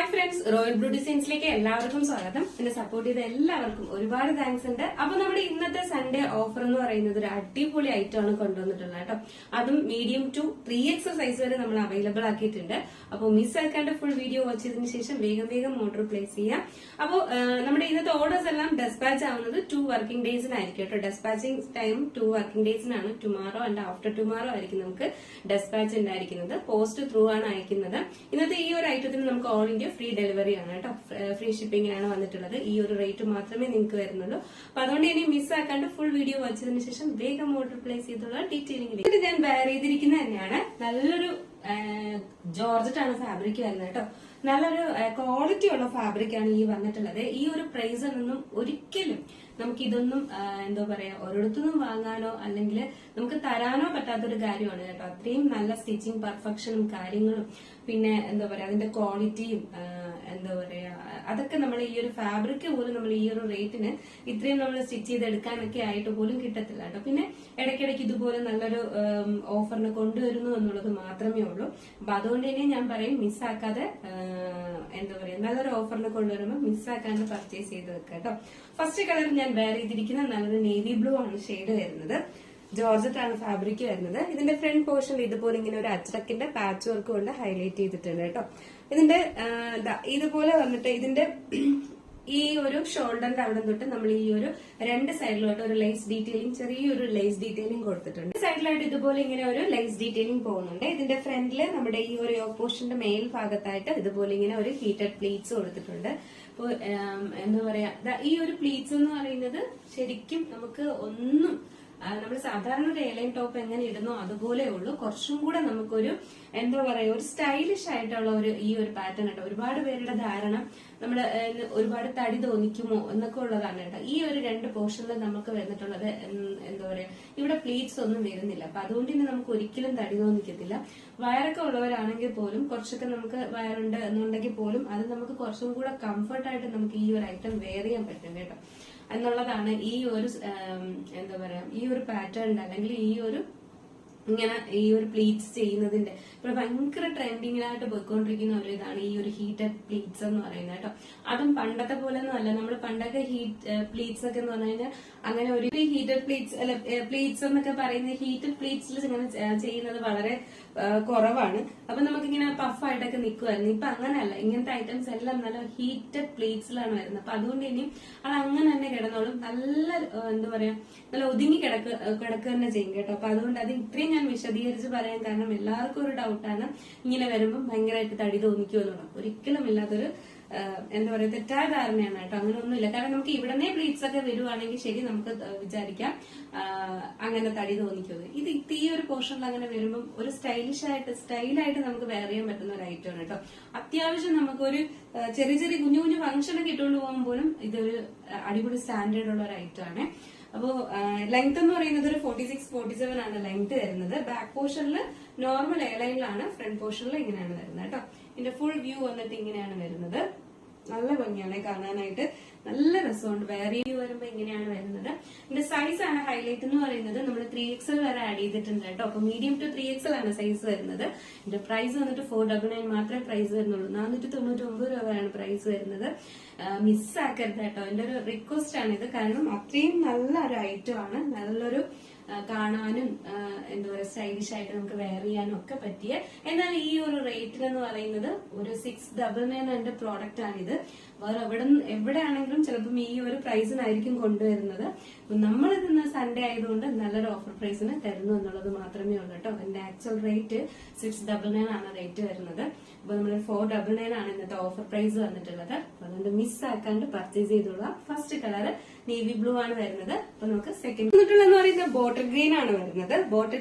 Hi friends, royal blue ഡിസൈൻസിലേക്ക് എല്ലാവർക്കും സ്വാഗതം. എന്നെ സപ്പോർട്ട് ചെയ്ത എല്ലാവർക്കും ഒരുപാട് താങ്ക്സ് ഉണ്ട്. അപ്പൊ നമ്മുടെ ഇന്നത്തെ സൺഡേ ഓഫർ എന്ന് പറയുന്നത് ഒരു അടിപൊളി ഐറ്റം ആണ് കൊണ്ടുവന്നിട്ടുള്ളത് കേട്ടോ. അതും മീഡിയം ടു 3X സൈസ് വരെ നമ്മൾ അവൈലബിൾ ആക്കിയിട്ടുണ്ട്. അപ്പോൾ മിസ് ആക്കാണ്ട് ഫുൾ വീഡിയോ വാച്ച് ചെയ്തതിനു ശേഷം വേഗം ഓർഡർ പ്ലേസ് ചെയ്യാം. അപ്പോൾ നമ്മുടെ ഇന്നത്തെ ഓർഡേഴ്സ് എല്ലാം ഡെസ്പാച്ച് ആവുന്നത് 2 വർക്കിംഗ് ഡേയ്സിനായിരിക്കും കേട്ടോ. ഡെസ്പാച്ചിങ് ടൈം 2 വർക്കിംഗ് ഡേയ്സിനാണ്. ടുമാറോ ആൻഡ് ആഫ്റ്റർ ടുമാറോ ആയിരിക്കും നമുക്ക് ഡെസ്പാച്ച് ഉണ്ടായിരിക്കുന്നത്. പോസ്റ്റ് ത്രൂ ആണ് അയക്കുന്നത്. ഇന്നത്തെ ഈ ഒരു ഐറ്റത്തിന് നമുക്ക് ഓൾ ഇന്ത്യ ഫ്രീ ഡെലിവറി ആണ് കേട്ടോ. ഫ്രീ ഷിപ്പിംഗിനാണ് വന്നിട്ടുള്ളത്. ഈ ഒരു റേറ്റ് മാത്രമേ നിങ്ങൾക്ക് വരുന്നുള്ളൂ. അപ്പൊ അതുകൊണ്ട് ഇനി മിസ് ആക്കാണ്ട് ഫുൾ വീഡിയോ വാച്ചതിന് ശേഷം വേഗം ഓർഡർ പ്ലേസ് ചെയ്തുള്ള ഡീറ്റെയിലിംഗ് ഇത് ഞാൻ വെയർ ചെയ്തിരിക്കുന്നത് തന്നെയാണ്. നല്ലൊരു ജോർജറ്റ് ആണ് ഫാബ്രിക് വരുന്നത് കേട്ടോ. നല്ലൊരു ക്വാളിറ്റി ഉള്ള ഫാബ്രിക് ആണ് ഈ വന്നിട്ടുള്ളത്. ഈ ഒരു പ്രൈസിനൊന്നും ഒരിക്കലും നമുക്ക് ഇതൊന്നും എന്താ പറയാ ഒരിടത്തുനിന്നും വാങ്ങാനോ അല്ലെങ്കിൽ നമുക്ക് തരാനോ പറ്റാത്തൊരു കാര്യമാണ് കേട്ടോ. അത്രയും നല്ല സ്റ്റിച്ചിങ് പെർഫെക്ഷനും കാര്യങ്ങളും പിന്നെ എന്താ പറയാ അതിന്റെ ക്വാളിറ്റിയും എന്താ പറയാ അതൊക്കെ നമ്മൾ ഈ ഒരു ഫാബ്രിക് പോലും നമ്മൾ ഈ ഒരു റേറ്റിന് ഇത്രയും നമ്മൾ സ്റ്റിച്ച് ചെയ്തെടുക്കാനൊക്കെ ആയിട്ട് പോലും കിട്ടത്തില്ല കേട്ടോ. പിന്നെ ഇടയ്ക്കിടയ്ക്ക് ഇതുപോലെ നല്ലൊരു ഓഫറിന് കൊണ്ടുവരുന്നു എന്നുള്ളത് മാത്രമേ ഉള്ളൂ. അപ്പൊ അതുകൊണ്ട് തന്നെ ഞാൻ പറയും മിസ്സാക്കാതെ എന്താ പറയാ നല്ലൊരു ഓഫറിന് കൊണ്ടുവരുമ്പോൾ മിസ്സാക്കാണ്ട് പർച്ചേസ് ചെയ്ത് വെക്കുക കേട്ടോ. ഫസ്റ്റ് കളർ ഞാൻ വെയർ ചെയ്തിരിക്കുന്ന നല്ലൊരു നേവി ബ്ലൂ ആണ് ഷെയ്ഡ് വരുന്നത്. ജോർജറ്റ് ആണ് ഫാബ്രിക് വരുന്നത്. ഇതിന്റെ ഫ്രണ്ട് പോർഷനിൽ ഇതുപോലെ ഇങ്ങനെ ഒരു അച്ചടക്കിന്റെ പാച്ച് വർക്ക് കൊണ്ട് ഹൈലൈറ്റ് ചെയ്തിട്ടുണ്ട് കേട്ടോ. ഇതിന്റെ ഇതുപോലെ വന്നിട്ട് ഇതിന്റെ ഈ ഒരു ഷോൾഡറിന്റെ അവിടെ തൊട്ട് നമ്മൾ ഈ ഒരു രണ്ട് സൈഡിലോട്ട് ഒരു ലേസ് ഡീറ്റെയിലിംഗ് ചെറിയൊരു ലേസ് ഡീറ്റെയിലിംഗ് കൊടുത്തിട്ടുണ്ട്. സൈഡിലായിട്ട് ഇതുപോലെ ഇങ്ങനെ ഒരു ലേസ് ഡീറ്റെയിലിംഗ് പോകുന്നുണ്ട്. ഇതിന്റെ ഫ്രണ്ടില് നമ്മുടെ ഈ ഒരു പോർഷന്റെ മേൽ ഭാഗത്തായിട്ട് ഇതുപോലെ ഇങ്ങനെ ഒരു ഹീറ്റഡ് പ്ലീറ്റ്സ് കൊടുത്തിട്ടുണ്ട്. അപ്പൊ എന്താ പറയാ ഈ ഒരു പ്ലീറ്റ്സ് എന്ന് പറയുന്നത് ശരിക്കും നമുക്ക് ഒന്നും നമ്മൾ സാധാരണ ഒരു എയർലൈൻ ടോപ്പ് എങ്ങനെ ഇടുന്നോ അതുപോലെ ഉള്ളൂ. കുറച്ചും കൂടെ നമുക്കൊരു എന്താ പറയാ ഒരു സ്റ്റൈലിഷ് ആയിട്ടുള്ള ഒരു ഈ ഒരു പാറ്റേൺ കേട്ടോ. ഒരുപാട് പേരുടെ ധാരണ നമ്മള് ഒരുപാട് തടി തോന്നിക്കുമോ എന്നൊക്കെ ഉള്ളതാണ് കേട്ടോ. ഈ ഒരു രണ്ട് പോർഷനിൽ നമുക്ക് വന്നിട്ടുള്ളത് എന്താ പറയാ ഇവിടെ പ്ലീറ്റ്സ് ഒന്നും വരുന്നില്ല. അപ്പൊ അതുകൊണ്ട് തന്നെ നമുക്ക് ഒരിക്കലും തടി തോന്നിക്കത്തില്ല. വയറൊക്കെ ഉള്ളവരാണെങ്കിൽ പോലും കുറച്ചൊക്കെ നമുക്ക് വയറുണ്ട് എന്നുണ്ടെങ്കിൽ പോലും അത് നമുക്ക് കുറച്ചും കൂടെ കംഫർട്ടായിട്ട് നമുക്ക് ഈ ഒരു ഐറ്റം വെയർ ചെയ്യാൻ പറ്റും കേട്ടോ എന്നുള്ളതാണ് ഈ ഒരു എന്താ പറയാ ഈ ഒരു പാറ്റേൺ അല്ലെങ്കിൽ ഈ ഒരു ഇങ്ങനെ ഈ ഒരു പ്ലീറ്റ്സ് ചെയ്യുന്നതിന്റെ ഇപ്പോൾ ഭയങ്കര ട്രെൻഡിങ്ങിലായിട്ട് പോയിക്കൊണ്ടിരിക്കുന്ന ഒരു ഇതാണ് ഈ ഒരു ഹീറ്റഡ് പ്ലീറ്റ്സ് എന്ന് പറയുന്നത് കേട്ടോ. അതും പണ്ടത്തെ പോലെ ഒന്നും അല്ല. നമ്മൾ പണ്ടൊക്കെ പ്ലീറ്റ്സ് ഒക്കെ എന്ന് പറഞ്ഞു കഴിഞ്ഞാൽ അങ്ങനെ ഒരു ഹീറ്റഡ് പ്ലീറ്റ്സ് അല്ല പ്ലീറ്റ്സ് എന്നൊക്കെ പറയുന്ന ഹീറ്റഡ് പ്ലീറ്റ്സിൽ ഇങ്ങനെ ചെയ്യുന്നത് വളരെ കുറവാണ്. അപ്പൊ നമുക്കിങ്ങനെ പഫായിട്ടൊക്കെ നിൽക്കുമായിരുന്നു. ഇപ്പൊ അങ്ങനെയല്ല. ഇങ്ങനത്തെ ഐറ്റംസ് എല്ലാം നല്ല ഹീറ്റഡ് പ്ലീറ്റ്സിലാണ് വരുന്നത്. അപ്പൊ അതുകൊണ്ട് ഇനിയും അത് അങ്ങനെ തന്നെ കിടന്നോളും. നല്ല എന്താ പറയാ നല്ല ഒതുങ്ങി കിടക്കുക തന്നെ ചെയ്യും കേട്ടോ. അപ്പൊ അതുകൊണ്ട് അത് ഇത്രയും ഞാൻ വിശദീകരിച്ച് പറയാൻ കാരണം എല്ലാവർക്കും ഒരു ഡൗട്ടാണ് ഇങ്ങനെ വരുമ്പോൾ ഭയങ്കരമായിട്ട് തടി തോന്നിക്കുമെന്നുള്ളത്. ഒരിക്കലും ഇല്ലാത്തൊരു എന്താ പറയാ തെറ്റായ ധാരണയാണ് കേട്ടോ. അങ്ങനെ ഒന്നുമില്ല. കാരണം നമുക്ക് ഇവിടനെ പ്ലീറ്റ്സ് ഒക്കെ വരുവാണെങ്കിൽ ശരി നമുക്ക് വിചാരിക്കാം അങ്ങനെ തടി തോന്നിക്കുന്നത്. ഇത് ഈ ഒരു പോർഷനിൽ അങ്ങനെ വരുമ്പോൾ ഒരു സ്റ്റൈലായിട്ട് നമുക്ക് വെയർ ചെയ്യാൻ പറ്റുന്ന ഒരു ഐറ്റമാണ് കേട്ടോ. അത്യാവശ്യം നമുക്കൊരു ചെറിയ കുഞ്ഞു ഫംഗ്ഷനൊക്കെ ഇട്ടുകൊണ്ട് പോകുമ്പോഴും ഇതൊരു അടിപൊളി സ്റ്റാൻഡേർഡ് ഉള്ള ഒരു ഐറ്റം ആണ്. അപ്പോ ലെങ്ത് എന്ന് പറയുന്നത് ഒരു 46-47 ആണ് ലെങ്ത് വരുന്നത്. ബാക്ക് പോർഷനിൽ നോർമൽ എയർലൈനിലാണ്. ഫ്രണ്ട് പോർഷനിൽ ഇങ്ങനെയാണ് വരുന്നത് കേട്ടോ. ഇതിന്റെ ഫുൾ വ്യൂ വന്നിട്ട് ഇങ്ങനെയാണ് വരുന്നത്. നല്ല ഭംഗിയാണ് കാണാനായിട്ട്. നല്ല രസമുണ്ട്. വെയർ ചെയ്ത് വരുമ്പോ ഇങ്ങനെയാണ് വരുന്നത്. ഇതിന്റെ സൈസ് ആണ് ഹൈലൈറ്റ് എന്ന് പറയുന്നത്. നമ്മൾ 3XL വരെ ആഡ് ചെയ്തിട്ടുണ്ട് കേട്ടോ. അപ്പൊ മീഡിയം ടു 3XL ആണ് സൈസ് വരുന്നത്. ഇതിന്റെ പ്രൈസ് വന്നിട്ട് 499 മാത്രമേ പ്രൈസ് വരുന്നുള്ളൂ. 499 രൂപയാണ് പ്രൈസ് വരുന്നത്. മിസ്സാക്കരുത് കേട്ടോ. എന്റെ ഒരു റിക്വസ്റ്റ് ആണ് ഇത്. കാരണം അത്രയും നല്ലൊരു ഐറ്റം ആണ്. നല്ലൊരു കാണാനും എന്താ പറയുക സ്റ്റൈലിഷ് ആയിട്ട് നമുക്ക് വെയർ ചെയ്യാനും ഒക്കെ പറ്റിയ എന്നാൽ ഈ ഒരു റേറ്റിൽ എന്ന് പറയുന്നത് ഒരു 699 പ്രോഡക്റ്റ് ആണിത്. വേറെ എവിടെയാണെങ്കിലും ചിലപ്പം ഈ ഒരു പ്രൈസിനായിരിക്കും കൊണ്ടുവരുന്നത്. നമ്മളിത് സൺഡേ ആയതുകൊണ്ട് നല്ലൊരു ഓഫർ പ്രൈസിന് തരുന്നു എന്നുള്ളത് മാത്രമേ ഉള്ളൂ കേട്ടോ. എന്റെ ആക്ച്വൽ റേറ്റ് 699 ആണ് റേറ്റ് വരുന്നത്. അപ്പൊ നമ്മൾ 499 ആണ് ഇന്നത്തെ ഓഫർ പ്രൈസ് വന്നിട്ടുള്ളത്. അപ്പൊ അതുകൊണ്ട് മിസ് ആക്കാണ്ട് പർച്ചേസ് ചെയ്തോളുക. ഫസ്റ്റ് കളർ നേവി ബ്ലൂ ആണ് വരുന്നത്. അപ്പൊ നമുക്ക് സെക്കൻഡ് വന്നിട്ടുള്ളതെന്ന് പറയുന്നത് ബോട്ടിൽ ഗ്രീൻ ആണ് വരുന്നത്.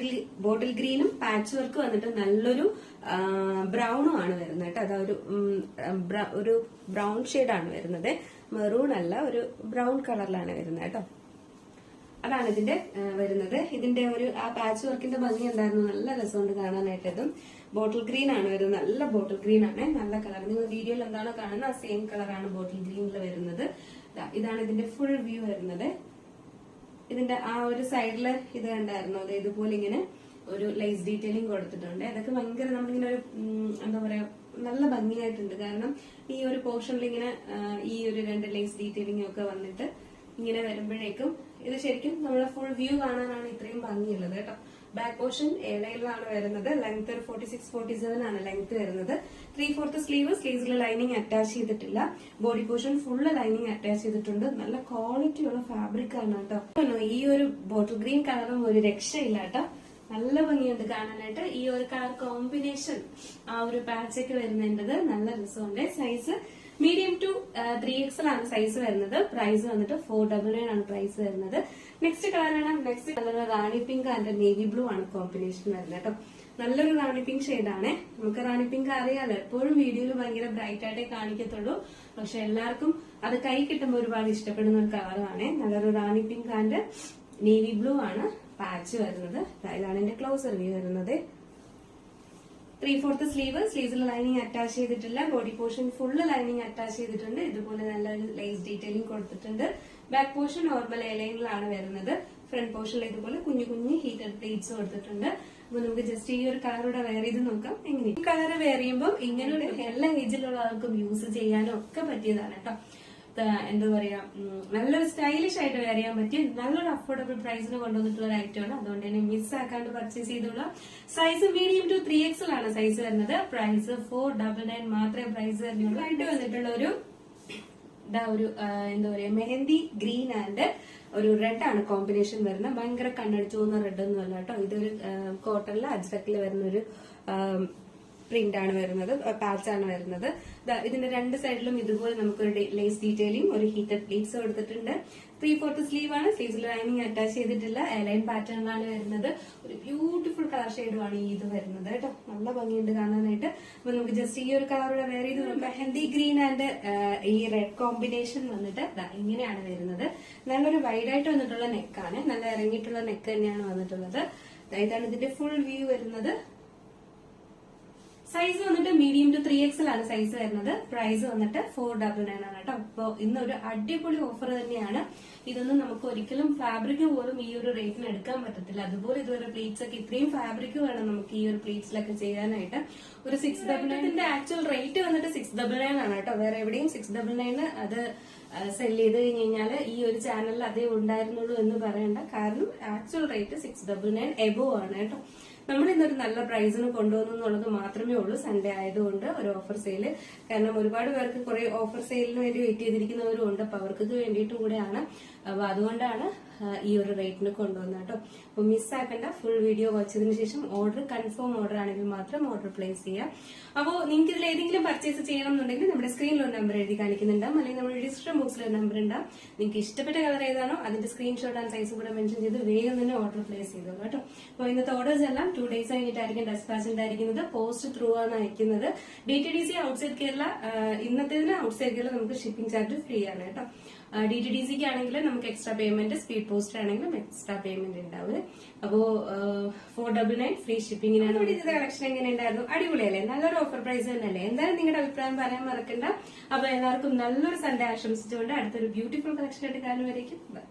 ബോട്ടിൽ ഗ്രീനും പാച്ച് വർക്ക് വന്നിട്ട് നല്ലൊരു ബ്രൗണും ആണ് വരുന്നത് കേട്ടോ. അതൊരു ഒരു ബ്രൗൺ ഷെയ്ഡാണ് വരുന്നത്. മെറൂൺ അല്ല, ഒരു ബ്രൗൺ കളറിലാണ് വരുന്നത് കേട്ടോ. അതാണ് ഇതിന്റെ വരുന്നത്. ഇതിന്റെ ഒരു ആ പാച്ച് വർക്കിന്റെ ഭംഗി ഉണ്ടായിരുന്നു. നല്ല രസമുണ്ട് കാണാനായിട്ട്. ഇതും ബോട്ടിൽ ഗ്രീൻ ആണ് വരുന്നത്. നല്ല ബോട്ടിൽ ഗ്രീൻ ആണ്. നല്ല കളർ. നിങ്ങൾ വീഡിയോയിൽ എന്താണോ കാണുന്നത് ആ സെയിം കളറാണ് ബോട്ടിൽ ഗ്രീനിൽ വരുന്നത്. ഇതാണ് ഇതിന്റെ ഫുൾ വ്യൂ വരുന്നത്. ഇതിന്റെ ആ ഒരു സൈഡില് ഇത് കണ്ടായിരുന്നു. അത് ഇതുപോലെ ഇങ്ങനെ ഒരു ലേസ് ഡീറ്റെയിലിംഗ് കൊടുത്തിട്ടുണ്ട്. അതൊക്കെ ഭയങ്കര നമ്മളിങ്ങനെ ഒരു എന്താ പറയാ നല്ല ഭംഗിയായിട്ടുണ്ട്. കാരണം ഈ ഒരു പോർഷനിൽ ഇങ്ങനെ ഈ ഒരു 2 ലേസ് ഡീറ്റെയിലിംഗ് ഒക്കെ വന്നിട്ട് ഇങ്ങനെ വരുമ്പോഴേക്കും ഇത് ശരിക്കും നമ്മളെ ഫുൾ വ്യൂ കാണാനാണ് ഇത്രയും ഭംഗിയുള്ളത് കേട്ടോ. ബാക്ക് പോർഷൻ ഏലയിലാണ് വരുന്നത്. ലെങ്ത് 46-47 ആണ് ലെങ്ത് വരുന്നത്. 3/4 സ്ലീവ്സിൽ ലൈനിങ് അറ്റാച്ച് ചെയ്തിട്ടില്ല. Body portion full lining attach ചെയ്തിട്ടുണ്ട്. നല്ല ക്വാളിറ്റി ഉള്ള ഫാബ്രിക് ആണ് കേട്ടോ. ഈ ഒരു ബോട്ടിൽ ഗ്രീൻ കളറും ഒരു രക്ഷയില്ല കേട്ടോ. നല്ല ഭംഗിയുണ്ട് കാണാനായിട്ട്. ഈ ഒരു കളർ കോമ്പിനേഷൻ ആ ഒരു പാച്ചൊക്കെ വരുന്നതിൻ്റെത് നല്ല രസമുണ്ട്. സൈസ് മീഡിയം ടു 3XL ആണ് സൈസ് വരുന്നത്. പ്രൈസ് വന്നിട്ട് 499 ആണ് പ്രൈസ് വരുന്നത്. നെക്സ്റ്റ് കളറാണ്. Next colour Rani pink and navy blue ആണ് കോമ്പിനേഷൻ വരുന്നത് കേട്ടോ. നല്ലൊരു റാണി പിങ്ക് ഷെയ്ഡാണ്. നമുക്ക് റാണി പിങ്ക് അറിയാലോ, എപ്പോഴും വീഡിയോയിൽ ഭയങ്കര ബ്രൈറ്റ് ആയിട്ടേ കാണിക്കത്തുള്ളൂ. പക്ഷെ എല്ലാവർക്കും അത് കൈ കിട്ടുമ്പോൾ ഒരുപാട് ഇഷ്ടപ്പെടുന്ന ഒരു കളറുമാണ്. നല്ലൊരു റാണി പിങ്ക് ആൻഡ് നേവി ബ്ലൂ ആണ് പാച്ച് വരുന്നത്. ഇതാണ് എന്റെ ക്ലോസർ വ്യൂ വരുന്നത്. 3/4 സ്ലീവ്സിൽ ലൈനിങ് അറ്റാച്ച് ചെയ്തിട്ടില്ല. Body portion full lining attach ചെയ്തിട്ടുണ്ട്. ഇതുപോലെ നല്ലൊരു ലേസ് ഡീറ്റെയിലിംഗ് കൊടുത്തിട്ടുണ്ട്. ബാക്ക് പോർഷൻ നോർമൽ എലൈനിലാണ് വരുന്നത്. ഫ്രണ്ട് പോർഷനിൽ ഇതുപോലെ കുഞ്ഞു കുഞ്ഞു ഹീറ്റഡ് പ്ലേറ്റ്സ് കൊടുത്തിട്ടുണ്ട്. അപ്പൊ നമുക്ക് ജസ്റ്റ് ഈ ഒരു കളറൂടെ വെയർ ചെയ്ത് നോക്കാം എങ്ങനെ. ഈ കളർ വെയർ ചെയ്യുമ്പോൾ ഇങ്ങനെയുള്ള എല്ലാ ഏജിലുള്ള ആൾക്കും യൂസ് ചെയ്യാനും ഒക്കെ പറ്റിയതാണ് കേട്ടോ. എന്താ പറയാ, നല്ലൊരു സ്റ്റൈലിഷ് ആയിട്ട് വെയർ ചെയ്യാൻ പറ്റിയ നല്ലൊരു അഫോർഡബിൾ പ്രൈസിന് കൊണ്ടുവന്നിട്ടുള്ള ഒരു ഐറ്റമാണ്. അതുകൊണ്ട് തന്നെ മിസ് ആക്കാണ്ട് പർച്ചേസ് ചെയ്തുള്ള. സൈസ് മീഡിയം ടു 3XL ആണ് സൈസ് വരുന്നത്. പ്രൈസ് 499 മാത്രമേ പ്രൈസ് വരുന്നുള്ളൂ. ആയിട്ട് വന്നിട്ടുള്ള ഒരു എന്താ പറയാ മെഹന്തി ഗ്രീൻ ആൻഡ് ഒരു റെഡ് ആണ് കോമ്പിനേഷൻ വരുന്നത്. ഭയങ്കര കണ്ണടിച്ചു പോകുന്ന റെഡ് ഒന്നും അല്ല കേട്ടോ. ഇതൊരു കോട്ടണില് അജ്രക്കിൽ വരുന്ന ഒരു പ്രിന്റ് ആണ് വരുന്നത്, പാച്ച് ആണ് വരുന്നത്. ഇതിന്റെ 2 സൈഡിലും ഇതുപോലെ നമുക്കൊരു ലേസ് ഡീറ്റെയിലിംഗ്, ഒരു ഹീറ്റഡ് പ്ലീറ്റ്സ് കൊടുത്തിട്ടുണ്ട്. 3/4 സ്ലീവ് ആണ്. സ്ലീവ്സിൽ ലൈനിങ് അറ്റാച്ച് ചെയ്തിട്ടില്ല. എലൈൻ പാറ്റേണിലാണ് വരുന്നത്. ഒരു ബ്യൂട്ടിഫുൾ കളർ ഷെയ്ഡുമാണ് ഈ ഇത് വരുന്നത് കേട്ടോ. നല്ല ഭംഗിയുണ്ട് കാണാനായിട്ട്. അപ്പൊ നമുക്ക് ജസ്റ്റ് ഈ ഒരു കളറൂടെ വേറെ ചെയ്ത് മെഹന്തി ഗ്രീൻ ആൻഡ് ഈ റെഡ് കോമ്പിനേഷൻ വന്നിട്ട് ഇങ്ങനെയാണ് വരുന്നത്. നല്ലൊരു വൈഡായിട്ട് വന്നിട്ടുള്ള നെക്കാണ്. നല്ല ഇറങ്ങിയിട്ടുള്ള നെക്ക് തന്നെയാണ് വന്നിട്ടുള്ളത്. ഇതാണ് ഇതിന്റെ ഫുൾ വ്യൂ വരുന്നത്. സൈസ് വന്നിട്ട് മീഡിയം ടു 3XL ആണ് സൈസ് വരുന്നത്. പ്രൈസ് വന്നിട്ട് 499 ആണ് കേട്ടോ. അപ്പൊ ഇന്നൊരു അടിപൊളി ഓഫർ തന്നെയാണ്. ഇതൊന്നും നമുക്ക് ഒരിക്കലും ഫാബ്രിക് പോലും ഈ ഒരു റേറ്റിന് എടുക്കാൻ പറ്റത്തില്ല. അതുപോലെ ഇതുവരെ പ്ലീറ്റ്സ് ഒക്കെ ഇത്രയും ഫാബ്രിക് വേണം നമുക്ക് ഈ ഒരു പ്ലീറ്റ്സിലൊക്കെ ചെയ്യാനായിട്ട്. ഒരു 699 ആക്ച്വൽ റേറ്റ് വന്നിട്ട് 699 ആണ് കേട്ടോ. വേറെ എവിടെയും 699 അത് സെല് ചെയ്ത് കഴിഞ്ഞാൽ ഈ ഒരു ചാനലിൽ അതേ ഉണ്ടായിരുന്നുള്ളൂ എന്ന് പറയണ്ട. കാരണം ആക്ച്വൽ റേറ്റ് 699 എബോവ് ആണ് കേട്ടോ. നമ്മൾ ഇന്നൊരു നല്ല പ്രൈസിന് കൊണ്ടുവന്നു എന്നുള്ളത് മാത്രമേ ഉള്ളൂ. സൺഡേ ആയതുകൊണ്ട് ഒരു ഓഫർ സെയില്. കാരണം ഒരുപാട് പേർക്ക് കുറെ ഓഫർ സെയിലിന് വേണ്ടി വെയിറ്റ് ചെയ്തിരിക്കുന്നവരും ഉണ്ട്. അപ്പൊ അവർക്ക് വേണ്ടിയിട്ട് കൂടെയാണ്. അപ്പൊ അതുകൊണ്ടാണ് ഈ ഒരു റേറ്റിന് കൊണ്ടുവന്നത് കേട്ടോ. അപ്പൊ മിസ്സാക്കണ്ട. ഫുൾ വീഡിയോ വാച്ചതിന് ശേഷം ഓർഡർ കൺഫേം ഓർഡർ ആണെങ്കിൽ മാത്രം ഓർഡർ പ്ലേസ് ചെയ്യാം. അപ്പോൾ നിങ്ങൾക്ക് ഇതിൽ ഏതെങ്കിലും പർച്ചേസ് ചെയ്യണം എന്നുണ്ടെങ്കിൽ നമ്മുടെ സ്ക്രീനിൽ ഒരു നമ്പർ എഴുതി കാണിക്കുന്നുണ്ടാവും, അല്ലെങ്കിൽ നമ്മുടെ ഡിസ്ക്രിപ്ഷൻ ബോക്സിൽ ഒരു നമ്പർ ഉണ്ടാവും. നിങ്ങൾക്ക് ഇഷ്ടപ്പെട്ട കളർ ഏതാണോ അതിന്റെ സ്ക്രീൻഷോട്ട് ആൻഡ് സൈസും കൂടെ മെൻഷൻ ചെയ്ത് വേഗം തന്നെ ഓർഡർ പ്ലേസ് ചെയ്തോളൂ കേട്ടോ. അപ്പോൾ ഇന്നത്തെ ഓർഡേഴ്സ് എല്ലാം 2 days കഴിഞ്ഞിട്ടായിരിക്കും ഡെസ്പാച്ച് ഉണ്ടായിരിക്കുന്നത്. പോസ്റ്റ് ത്രൂ ആണ് അയക്കുന്നത്. DTDC outside Kerala. ഇന്നത്തേതിന് ഔട്ട്സൈഡ് കേരള നമുക്ക് ഷിപ്പിംഗ് ചാർജ് ഫ്രീ ആണ് കേട്ടോ. DTDCക്ക് ആണെങ്കിൽ നമുക്ക് എക്സ്ട്രാ പേയ്മെന്റ്, സ്പീഡ് പോസ്റ്റ് ആണെങ്കിലും എക്സ്ട്രാ പേയ്മെന്റ് ഉണ്ടാവും. അപ്പോ 499 ഫ്രീ ഷിപ്പിംഗിനാണ്. ഇതിന്റെ കളക്ഷൻ എങ്ങനെ ഉണ്ടായിരുന്നു? അടിപൊളിയല്ലേ? നല്ലൊരു ഓഫർ പ്രൈസ് തന്നെയല്ലേ? എന്തായാലും നിങ്ങളുടെ അഭിപ്രായം പറയാൻ മറക്കണ്ട. അപ്പൊ എല്ലാവർക്കും നല്ലൊരു സൺഡേ ആശംസിച്ചുകൊണ്ട് അടുത്തൊരു ബ്യൂട്ടിഫുൾ കളക്ഷൻ ആയിട്ട് കാണുന്നവരേക്കും ബൈ.